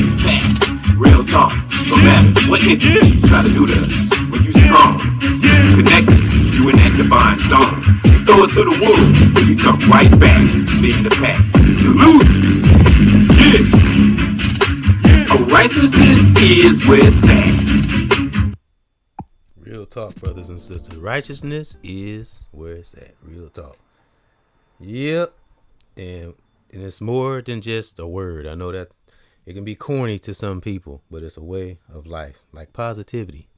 Real talk, no matter what entities try to do to us. When you strong, connected, you in that divine zone. Throw us to the wolves, we come right back leading the pack. Salute! Yeah! Oh, righteousness is where it's at. Real talk, brothers and sisters. Righteousness is where it's at. Real talk. Yep. And it's more than just a word. I know that it can be corny to some people, but it's a way of life, like positivity.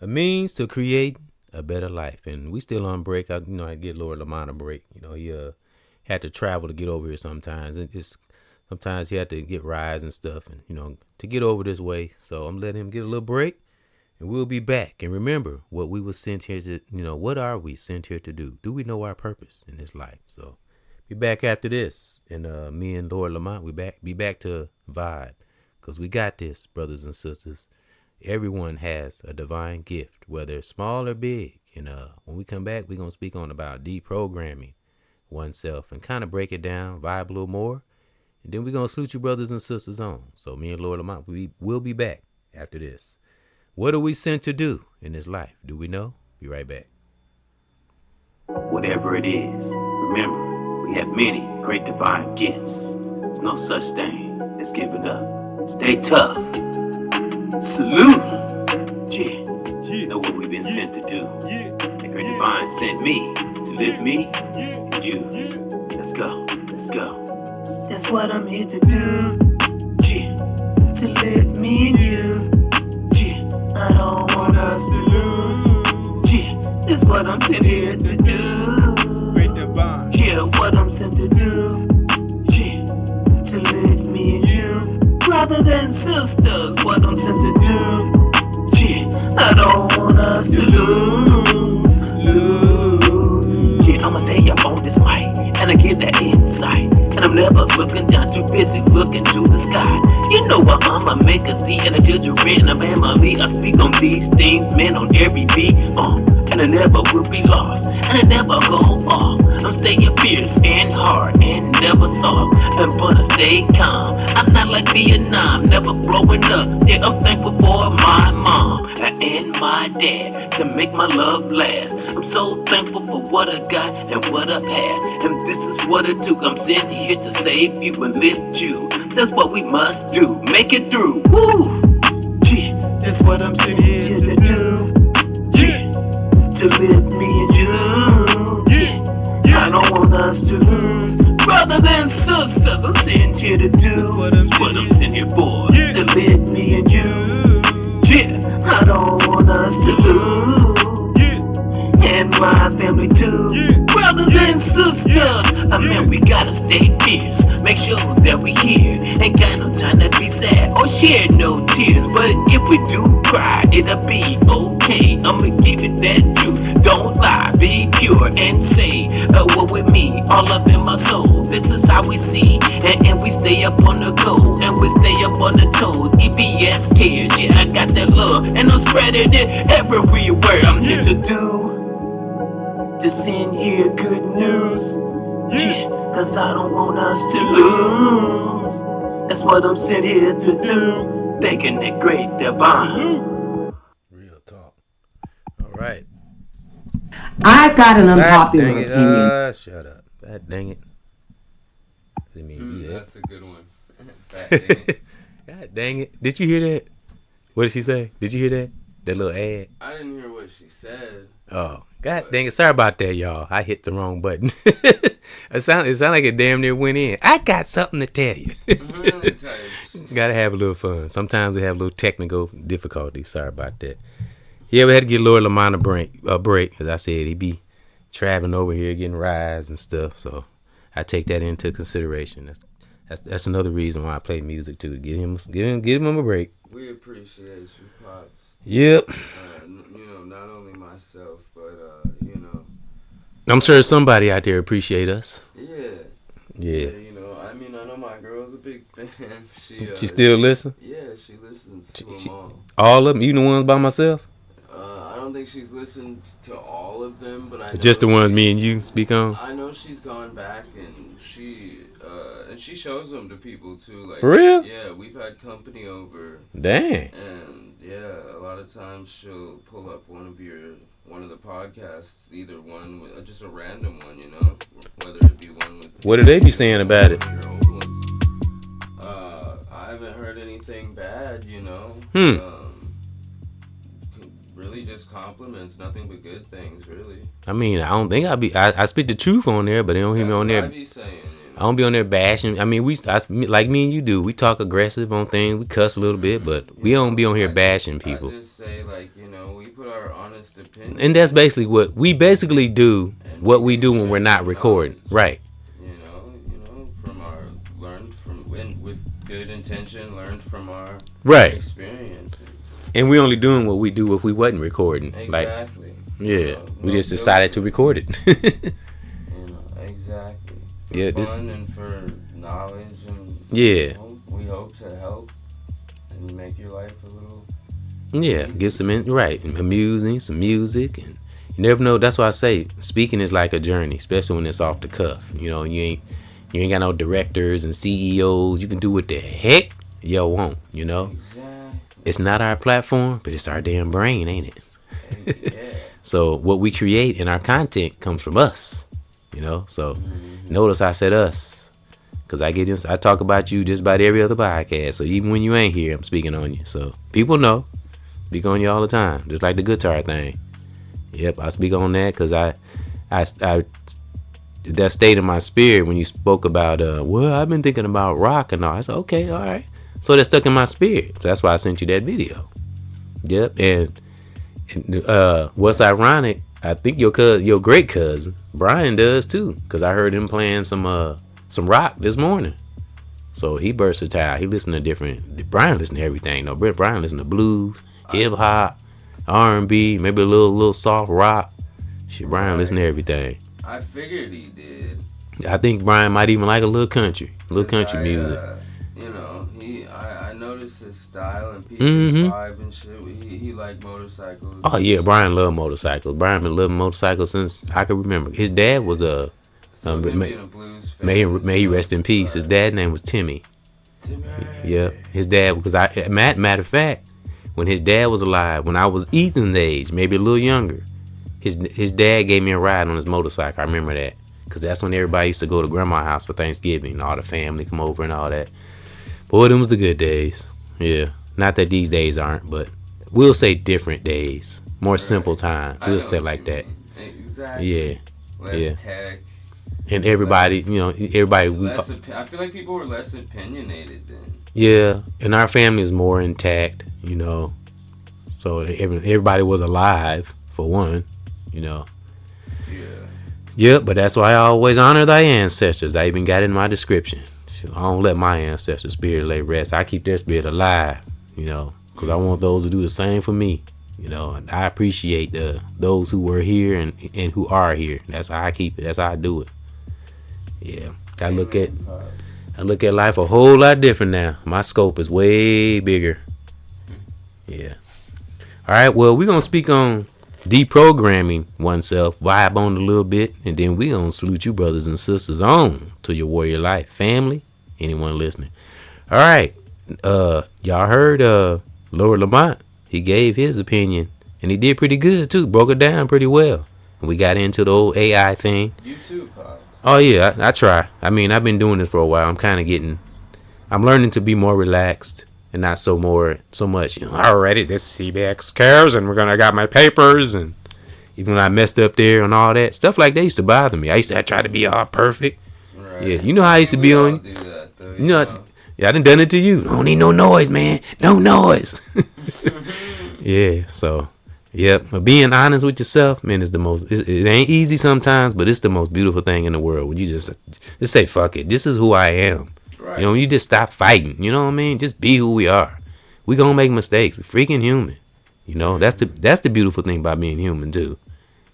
A means to create a better life. And we still on break. I get Lord Lamont a break. He had to travel to get over here sometimes. Sometimes he had to get rides and stuff and, to get over this way. So I'm letting him get a little break and we'll be back. And remember what we were sent here to, what are we sent here to do? Do we know our purpose in this life? So be back after this. And me and Lord Lamont, be back to vibe because we got this, brothers and sisters. Everyone has a divine gift, whether it's small or big. And when we come back, we're going to speak on about deprogramming oneself and kind of break it down, vibe a little more. And then we're going to salute you brothers and sisters on. So me and Lord Lamont, we'll be back after this. What are we sent to do in this life? Do we know? Be right back. Whatever it is, remember, we have many great divine gifts. There's no such thing as giving up. Stay tough. Salute. Yeah. You know what we've been sent to do. The great divine sent me to lift me and you. Let's go. Let's go. That's what I'm here to do, yeah, to lift me and you, yeah, I don't want us to lose, yeah, that's what I'm sent here to do, great divine, yeah, what I'm sent to do, yeah, to lift me and you, brothers and sisters, what I'm sent to do, yeah, I don't want us to lose, yeah, I'ma stay up on this mic, and I get that insight. And I'm never looking down, too busy looking to the sky. You know what I'ma make a see and a children and a family. I speak on these things, man, on every beat. And I never will be lost, and I never go off. I'm staying fierce and hard and never soft, but I stay calm. I'm not like Vietnam, never blowing up. Yeah, I'm thankful for my mom and my dad to make my love last. I'm so thankful for what I got and what I've had, and this is what I do. I'm sitting here to save you and lift you. That's what we must do. Make it through. Woo! Yeah, that's what I'm sitting here to do. Yeah, to lift me and you. Yeah, I don't want us to lose. Brothers and sisters, I'm sitting here to do. That's what I'm sitting here for. To lift me and you. Yeah, I don't want us to lose. And my family too. Brothers and sisters, we gotta stay fierce. Make sure that we here. Ain't got no time to be sad or share no tears. But if we do cry, it'll be okay. I'ma give it that truth. Don't lie, be pure and say what with me, all up in my soul. This is how we see, and we stay up on the go, and we stay up on the toes. EBXCARES, yeah, I got that love, and I'm spreading it everywhere. I'm here to do. To send here good news, yeah, cause I don't want us to lose. That's what I'm sent here to do, thanking that great divine. Real talk. All right. I got an unpopular opinion. Shut up. God dang it. I didn't mean to do that. That's a good one. God dang it. God dang it. Did you hear that? What did she say? Did you hear that? That little ad? I didn't hear what she said. Oh, God dang it. Sorry about that, y'all. I hit the wrong button. It sound like it damn near went in. I got something to tell you. Gotta have a little fun. Sometimes we have a little technical difficulties. Sorry about that. Yeah, we had to get Lord Lamont a break. As I said, he be traveling over here getting rides and stuff. So I take that into consideration. That's another reason why I play music too. Give him a break. We appreciate you, Pops. Yep. Not only myself, but I'm sure somebody out there appreciate us. Yeah. I know my girl's a big fan. She still listen? Yeah, she listens to them all. All of them? Even the ones by myself? I don't think she's listened to all of them, but I know just the ones me and you speak on. I know she's gone back and she shows them to people too. Like, for real? Yeah, we've had company over. Dang. And yeah, a lot of times she'll pull up one of the podcasts, either one with just a random one, whether it be one with. What do they be saying about it? I haven't heard anything bad, Really just compliments, nothing but good things, really. I mean, I don't think I speak the truth on there, but they don't hear me on there. I be saying, I don't be on there bashing. I mean, like me and you do. We talk aggressive on things. We cuss a little bit, but we don't be on here bashing people. I just say, we put our honest opinion. And that's basically what we do. What we do when we're not recording, right? With good intention, learned from our experiences. And we only doing what we do if we wasn't recording. Exactly. We just decided to record it. Exactly. For Yeah, fun and for knowledge and we hope to help and make your life a little give some amusing, some music, and you never know. That's why I say speaking is like a journey, especially when it's off the cuff. You ain't got no directors and CEOs. You can do what the heck you want. Exactly. It's not our platform, but it's our damn brain, ain't it? Yeah. So what we create in our content comes from us. So notice I said us, because I talk about you just about every other podcast. So even when you ain't here, I'm speaking on you. So people know, speak on you all the time, just like the guitar thing. Yep, I speak on that because I that state of my spirit when you spoke about I've been thinking about rock and all. I said, okay, all right. So that stuck in my spirit. So that's why I sent you that video. Yep. And what's ironic, I think your great cousin Brian does too, because I heard him playing some rock this morning. So he versatile. He listen to different. Brian listen to everything though. Brian listen to blues, hip hop, R&B, maybe a little soft rock. Shit, Brian listen to everything. I figured he did. I think Brian might even like a little country music. I noticed his style and people's vibe and shit. He liked motorcycles. Oh yeah, Brian loved motorcycles. Brian been loving motorcycles since I can remember. His dad was a blues fan. May he rest in peace. His dad's name was Timmy. Yeah, his dad, because matter of fact, when his dad was alive, when I was Ethan's age, maybe a little younger, his dad gave me a ride on his motorcycle. I remember that, because that's when everybody used to go to grandma's house for Thanksgiving and all the family come over and all that. Boy, them was the good days. Yeah, not that these days aren't, but we'll say different days, more simple times. We'll say like that. Exactly. Yeah. Less tech. And everybody, I feel like people were less opinionated then. Yeah, and our family was more intact, so everybody was alive for one, Yeah. Yeah, but that's why I always honor thy ancestors. I even got it in my description. I don't let my ancestors' spirit lay rest. I keep their spirit alive, because I want those to do the same for me, and I appreciate those who were here and who are here. That's how I keep it. That's how I do it. Yeah, I look at life a whole lot different now. My scope is way bigger. Yeah. All right. Well, we're gonna speak on deprogramming oneself, vibe on a little bit, and then we gonna salute you, brothers and sisters, on to your warrior life, family, anyone listening. All right. Y'all heard Lord Lamont. He gave his opinion, and he did pretty good too. Broke it down pretty well. And we got into the old AI thing. You too, Pop. Oh yeah, I try. I mean, I've been doing this for a while. I'm learning to be more relaxed and not so much. Already, this is EBXCARES, and I got my papers, and even when I messed up there and all that stuff like that used to bother me. I try to be all perfect. Right. Yeah, you know how I used to be on. Do that, though, Yeah, I done it to you. Don't need no noise, man. No noise. Yeah. So. Yep, but being honest with yourself, man, is the most. It ain't easy sometimes, but it's the most beautiful thing in the world. When you just say, "Fuck it, this is who I am." Right. Right. You know, you just stop fighting. You know what I mean? Just be who we are. We gonna make mistakes. We're freaking human. You know, that's the beautiful thing about being human too.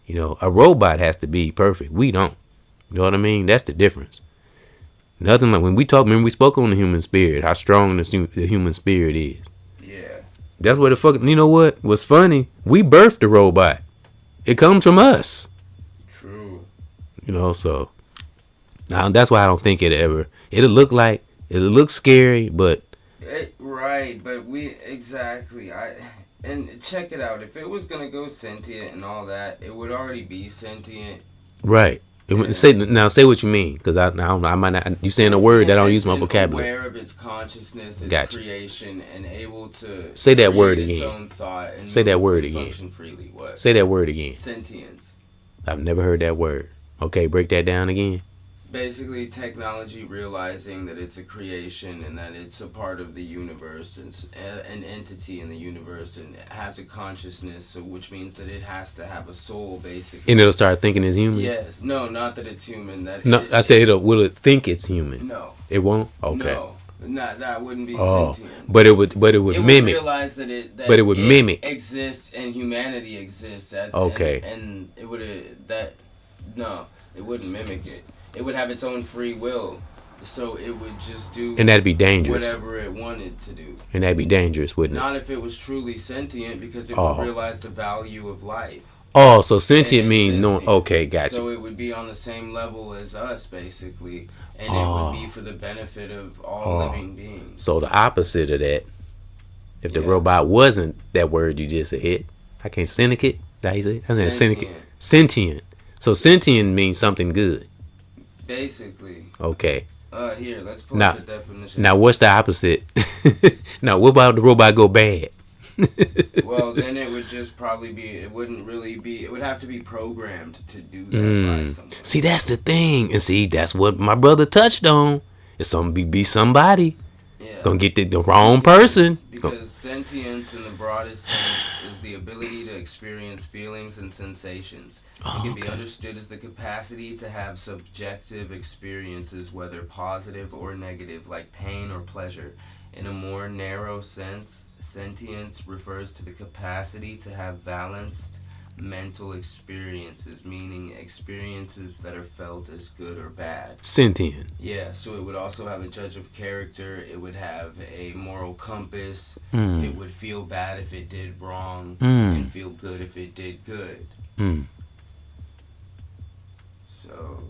You know, a robot has to be perfect. We don't. You know what I mean? That's the difference. Nothing like when we talk. Remember, we spoke on the human spirit. How strong the human spirit is. Yeah. That's what the fuck. You know what? What's funny? We birthed the robot. It comes from us. True. You know, so now that's why I don't think it'll look scary, but Right, but and check it out. If it was gonna go sentient and all that, it would already be sentient. right. Say what you mean, because I might not. You saying a word that I don't use my vocabulary. Aware of its consciousness, its Gotcha. creation, and able to Say that create word its again. own thought and Say that move word and again. function freely. What? Say that word again. Sentience. I've never heard that word. Okay, break that down again. Basically, technology realizing that it's a creation and that it's a part of the universe and an entity in the universe and it has a consciousness, so which means that it has to have a soul, basically. And it'll start thinking it's human. Yes. No, not that it's human. I say will it think it's human? No. It won't. Okay. No, that wouldn't be sentient. But it would mimic. Realize that But it would mimic. Exists and humanity exists as okay. And it would no, it wouldn't mimic it. It would have its own free will, so it would just do. And that'd be dangerous. Whatever it wanted to do. And that'd be dangerous, wouldn't it? Not if it was truly sentient, because it would realize the value of life. Oh, so sentient means no. Okay, gotcha. So it would be on the same level as us, basically, and it would be for the benefit of all living beings. So the opposite of that, if the robot wasn't that word you just said, I can't syndicate. That you say? I said syndicate. Sentient. So sentient means something good. Basically. Okay. Here, let's pull up the definition. Now, what's the opposite? Now, what about the robot go bad? Well, then it would just probably be. It wouldn't really be. It would have to be programmed to do that by someone. See, that's the thing, and see, that's what my brother touched on. It's be somebody gonna get the wrong person. Because sentience, in the broadest sense, is the ability to experience feelings and sensations. It can be understood as the capacity to have subjective experiences, whether positive or negative, like pain or pleasure. In a more narrow sense, sentience refers to the capacity to have balanced mental experiences, meaning experiences that are felt as good or bad. Sentient. Yeah, so it would also have a judge of character. It would have a moral compass. It would feel bad if it did wrong and feel good if it did good. So,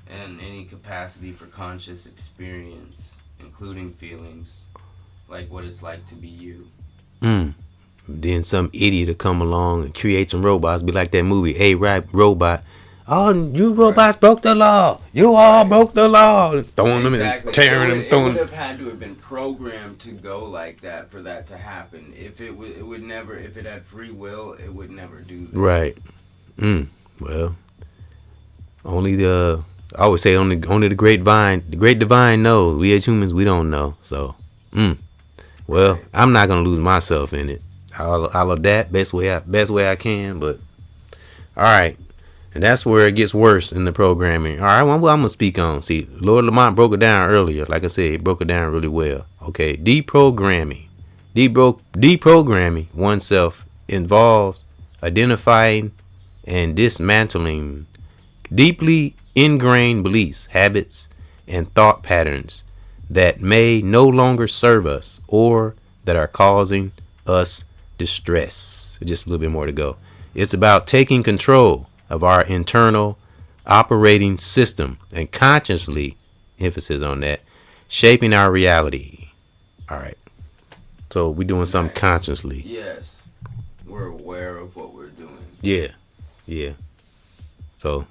and any capacity for conscious experience, including feelings, like what it's like to be you. Then some idiot will come along and create some robots, be like that movie, A-Rap Robot. Oh, you robots broke the law. You all broke the law. Throwing them and tearing them. It would have had to have been programmed to go like that for that to happen. If it would never, if it had free will, it would never do that. Right. Well, I would say only the great divine knows. We as humans, we don't know. So, well, right. I'm not gonna lose myself in it. I'll adapt best way I can. But all right, and that's where it gets worse in the programming. All right, well, I'm gonna speak on. See, Lord Lamont broke it down earlier. Like I said, he broke it down really well. Okay, deprogramming oneself involves identifying and dismantling deeply ingrained beliefs, habits, and thought patterns that may no longer serve us or that are causing us distress. Just a little bit more to go. It's about taking control of our internal operating system and consciously, emphasis on that, shaping our reality. All right. So we're doing something consciously. Yes. We're aware of what we're doing. Yeah. So,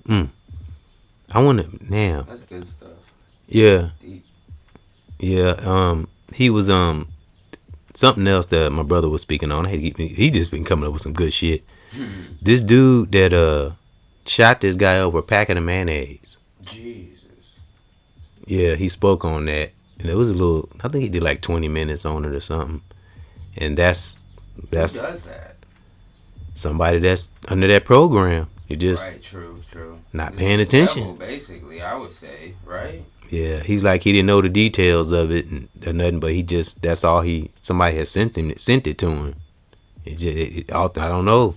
I want to now. That's good stuff. Yeah. Deep. Yeah. He was something else that my brother was speaking on. He just been coming up with some good shit. This dude that shot this guy over a packet of mayonnaise. Jesus. Yeah, he spoke on that, and it was a little. I think he did like 20 minutes on it or something. And that's Who does that? Somebody that's under that program. He just right, true. not It's paying the attention. devil, basically, I would say, right? Yeah, he's like he didn't know the details of it or nothing, but he just that's all somebody had sent it to him. I don't know.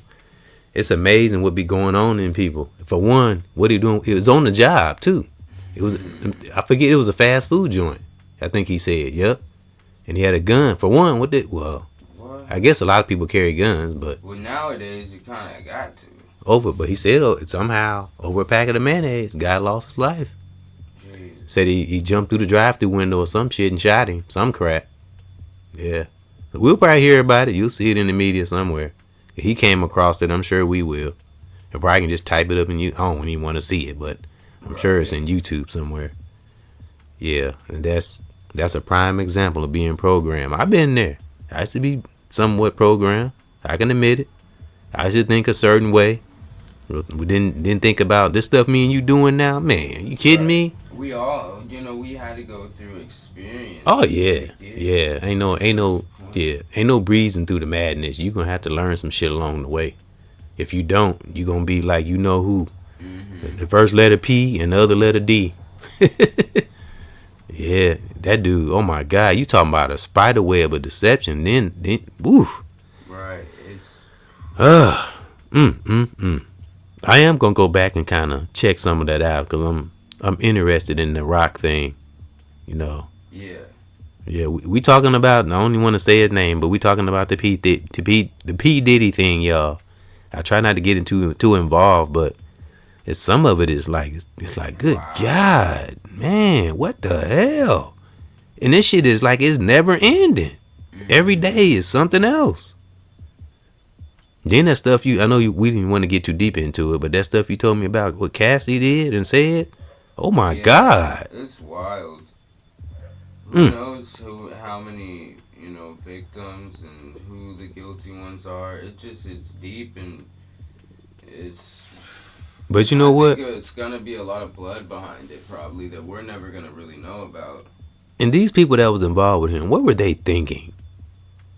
It's amazing what be going on in people. For one, what he doing? It was on the job too. It was I forget it was a fast food joint. I think he said, "Yep," and he had a gun. For one, What? I guess a lot of people carry guns, but Well, nowadays you kind of got to. but he said somehow over a packet of mayonnaise, guy lost his life. Jeez. Said he jumped through the drive-through window or some shit and shot him. Some crap. Yeah. We'll probably hear about it. You'll see it in the media somewhere. If he came across it, I'm sure we will. If I can just type it up and I don't even want to see it, but I'm sure it's in YouTube somewhere. Yeah, and that's a prime example of being programmed. I've been there. I used to be somewhat programmed. I can admit it. I used to think a certain way. We didn't think about this stuff me and you doing now. Man, you kidding me? We all, we had to go through experience. Oh yeah, yeah. Ain't no breezing through the madness. You gonna have to learn some shit along the way. If you don't, you gonna be like you know who. Mm-hmm. The first letter P and the other letter D. Yeah, that dude. Oh my God, you talking about a spider web of deception? Then, woo. Right. It's. I am gonna go back and kind of check some of that out because I'm interested in the rock thing. Yeah. Yeah, we talking about. I don't even want to say his name, but we talking about the P Diddy thing, y'all. I try not to get too involved, but some of it is like it's like good God, man, what the hell? And this shit is like it's never ending. Every day is something else. Then that stuff we didn't want to get too deep into it, but that stuff you told me about what Cassie did and said, oh my God, it's wild. Who knows how many victims and who the guilty ones are? It's deep and it's. But you know what? It's gonna be a lot of blood behind it, probably that we're never gonna really know about. And these people that was involved with him, what were they thinking?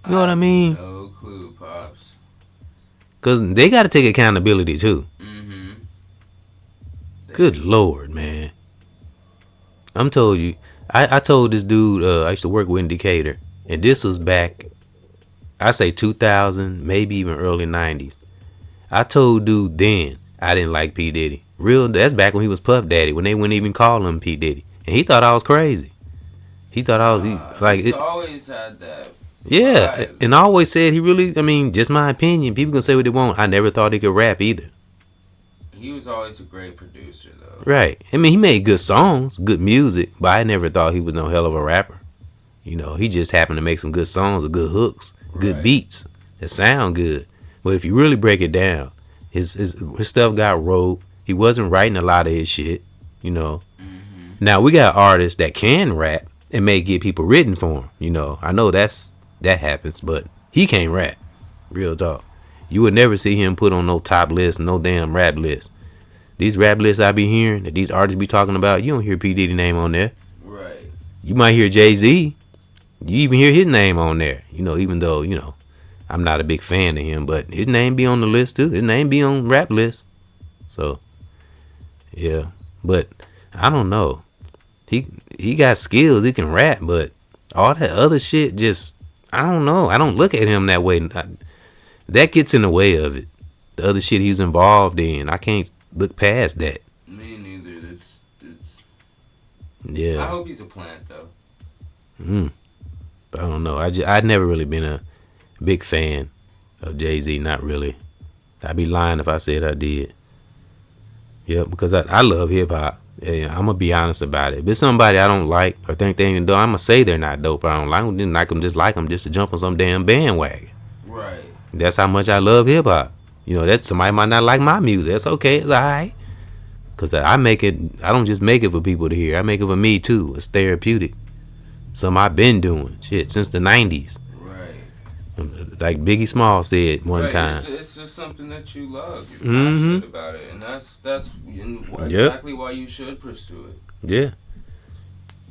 You know what I mean? No clue, pops. Cause they got to take accountability too. Mm-hmm. Good Lord, man. I'm told you. I told this dude I used to work with in Decatur, and this was back, I say 2000, maybe even early 90s. I told dude then I didn't like P Diddy. That's back when he was Puff Daddy, when they wouldn't even call him P Diddy, and he thought I was crazy. He thought I was He's always had that. Yeah, vibe. and I always said he really. I mean, just my opinion. People can say what they want. I never thought he could rap either. He was always a great producer, though. Right. I mean, he made good songs, good music, but I never thought he was no hell of a rapper. He just happened to make some good songs with good hooks, good beats that sound good. But if you really break it down, his stuff got wrote. He wasn't writing a lot of his shit. Mm-hmm. Now we got artists that can rap and may get people written for him. I know that happens, but he can't rap. Real talk. You would never see him put on no top list, no damn rap list. These rap lists I be hearing that these artists be talking about, you don't hear P Diddy name on there. Right. You might hear Jay-Z. You even hear his name on there. Even though I'm not a big fan of him, but his name be on the list too. His name be on rap lists. So yeah, but I don't know. He got skills. He can rap, but all that other shit just I don't know. I don't look at him that way. That gets in the way of it. The other shit he's involved in, I can't look past that. Me neither. It's Yeah. I hope he's a plant, though. I don't know. I'd never really been a big fan of Jay-Z. Not really. I'd be lying if I said I did. Yeah, because I love hip hop. Yeah, I'm gonna be honest about it. If it's somebody I don't like or think they ain't dope, I'm gonna say they're not dope. I don't like them. Didn't like them just to jump on some damn bandwagon. Right. That's how much I love hip hop. That somebody might not like my music. That's okay. It's alright. Cause I make it. I don't just make it for people to hear. I make it for me too. It's therapeutic. Something I've been doing shit since the '90s. Right. Like Biggie Small said one time. It's just something that you love. You're passionate about it, and that's exactly why you should pursue it. Yeah.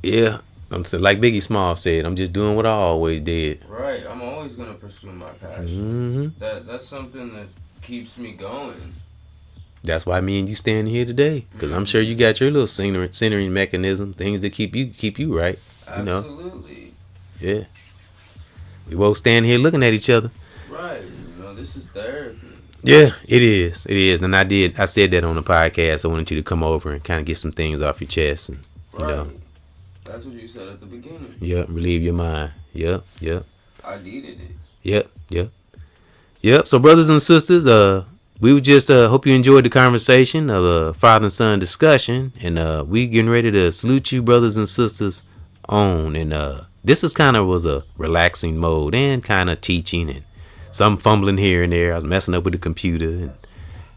Yeah. Like Biggie Small said, I'm just doing what I always did. Right. I'm always gonna pursue my passion. That's something that keeps me going. That's why me and you standing here today, because I'm sure you got your little centering mechanism, things that keep you right. You know? Absolutely. Yeah. We both stand here looking at each other. Right. You know, this is therapy. Yeah, it is. It is. And I said that on the podcast. I wanted you to come over and kind of get some things off your chest. And, you know. That's what you said at the beginning. Yep, relieve your mind. Yep. I needed it. Yep. So, brothers and sisters, we would just hope you enjoyed the conversation of a father and son discussion. And we getting ready to salute you, brothers and sisters, on. And this was a relaxing mode and kind of teaching and some fumbling here and there. I was messing up with the computer,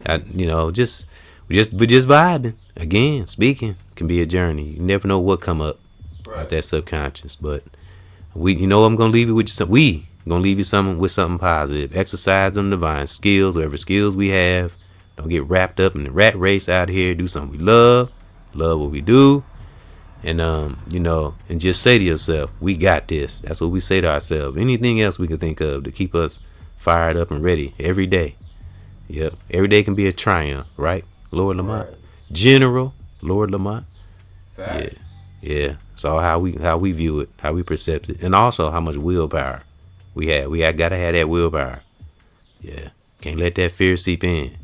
and we're just vibing. Again, speaking can be a journey. You never know what come up out that subconscious. But I'm gonna leave you with we gonna leave you with something positive. Exercise them divine skills, whatever skills we have. Don't get wrapped up in the rat race out here. Do something we love what we do, and and just say to yourself, we got this. That's what we say to ourselves. Anything else we can think of to keep us fired up and ready every day. Yep. Every day can be a triumph, right? Lord Lamont. Right. General Lord Lamont. Facts. Yeah. It's all how we view it, how we perceive it, and also how much willpower we have. We gotta have that willpower. Yeah. Can't let that fear seep in,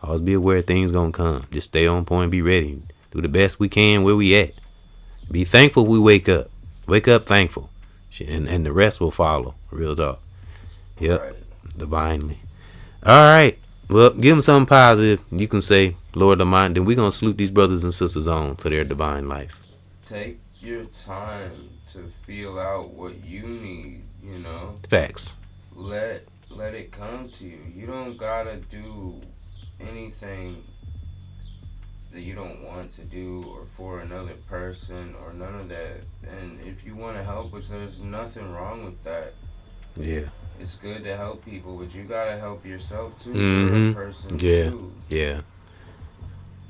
Always be aware things gonna come. Just stay on point, be ready. Do the best we can where we at. Be thankful we wake up. Wake up thankful. And the rest will follow. Real talk. Yep. Right. Divinely. All right. Well, give them something positive. You can say, Lord Lamont, then we're going to salute these brothers and sisters on to their divine life. Take your time to feel out what you need, Facts. Let it come to you. You don't got to do anything that you don't want to do or for another person or none of that. And if you want to help, which there's nothing wrong with that. Yeah. It's good to help people, but you gotta help yourself too. Mm-hmm. You're a person too. Yeah.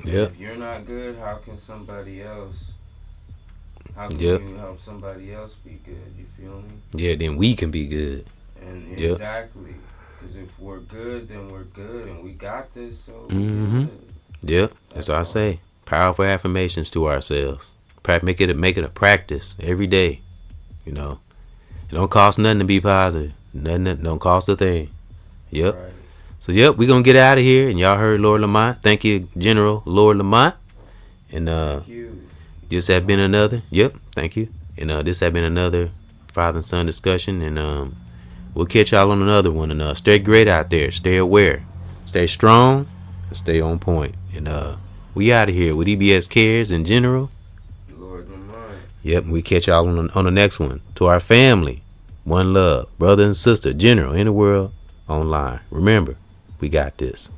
If you're not good, how can somebody else? How can you help somebody else be good? You feel me? Yeah. Then we can be good. And exactly, because if we're good, then we're good, and we got this. So mm-hmm. Yep. That's what I say. Powerful affirmations to ourselves. Make it a practice every day. It don't cost nothing to be positive. Nothing don't cost a thing. Yep. Right. So we're gonna get out of here. And y'all heard Lord Lamont. Thank you, General Lord Lamont. And thank you. This has been another. Yep. Thank you. And this has been another father and son discussion. And we'll catch y'all on another one. And stay great out there. Stay aware. Stay strong. And stay on point. And we out of here with EBXCARES in general. Lord Lamont. Yep. We catch y'all on the next one. To our family. One love, brother and sister, general in the world, online. Remember, we got this.